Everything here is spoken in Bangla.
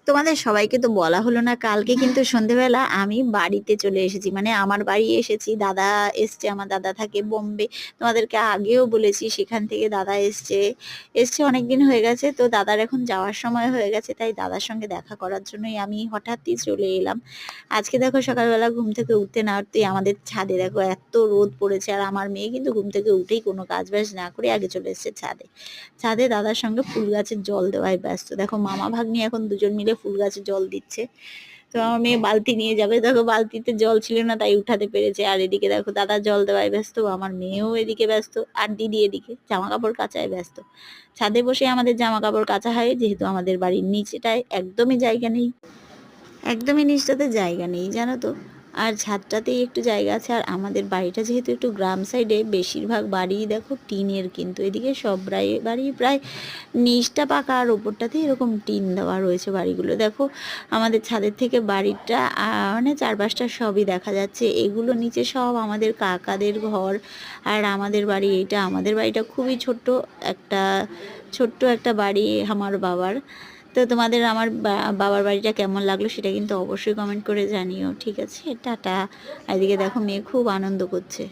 তোমাদের সবাইকে তো বলা হলো না, কালকে কিন্তু সন্ধেবেলা আমি বাড়িতে চলে এসেছি, মানে আমার বাড়ি এসেছি। দাদা এসছে, আমার দাদা থাকে বোম্বে। তোমাদেরকে আগেও বলেছি, সেখান থেকে দাদা এসছে। অনেকদিন হয়ে গেছে, তো দাদার এখন যাওয়ার সময় হয়ে গেছে, তাই দাদার সঙ্গে দেখা করার জন্যই আমি হঠাৎই চলে এলাম। আজকে দেখো সকালবেলা ঘুম থেকে উঠতে না উঠতেই আমাদের ছাদে দেখো এত রোদ পড়েছে, আর আমার মেয়ে কিন্তু ঘুম থেকে উঠেই কোনো কাজ বাজ না করে আগে চলে এসেছে ছাদে। দাদার সঙ্গে ফুল গাছের জল দেওয়ায় ব্যস্ত। দেখো মামা ভাগ্নি এখন দুজন মিলে ফুল গাছে জল দিচ্ছে। তো আমার মেয়ে বালতি নিয়ে যাবে, দেখো বালতিতে জল ছিল না তাই উঠাতে পেরেছে। আর এদিকে দেখো দাদা জল দেওয়ায় ব্যস্ত, আমার মেয়েও এদিকে ব্যস্ত, আর দিদি এদিকে জামা কাপড় কাচায় ব্যস্ত। ছাদে বসে আমাদের জামা কাপড় কাচা হয়, যেহেতু আমাদের বাড়ির নিচেটায় একদমই জায়গা নেই, একদমই নিচটাতে জায়গা নেই জানো তো। আর ছাদটাতেই একটু জায়গা আছে। আর আমাদের বাড়িটা যেহেতু একটু গ্রাম সাইডে, বেশিরভাগ বাড়ি দেখো টিনের, কিন্তু এদিকে সব বাড়ি প্রায় নিচটা পাকা আর ওপরটাতে এরকম টিন দেওয়া রয়েছে বাড়িগুলো। দেখো আমাদের ছাদের থেকে বাড়িটা মানে চারপাশটা সবই দেখা যাচ্ছে। এগুলো নিচে সব আমাদের কাকাদের ঘর, আর আমাদের বাড়ি এইটা। আমাদের বাড়িটা খুবই ছোট্ট একটা বাড়ি আমার বাবার। তো তোমাদের আমার বাবার বাড়িটা কেমন লাগলো সেটা কিন্তু অবশ্যই কমেন্ট করে জানিও, ঠিক আছে? টাটা। এদিকে দেখো মেয়ে খুব আনন্দ করছে।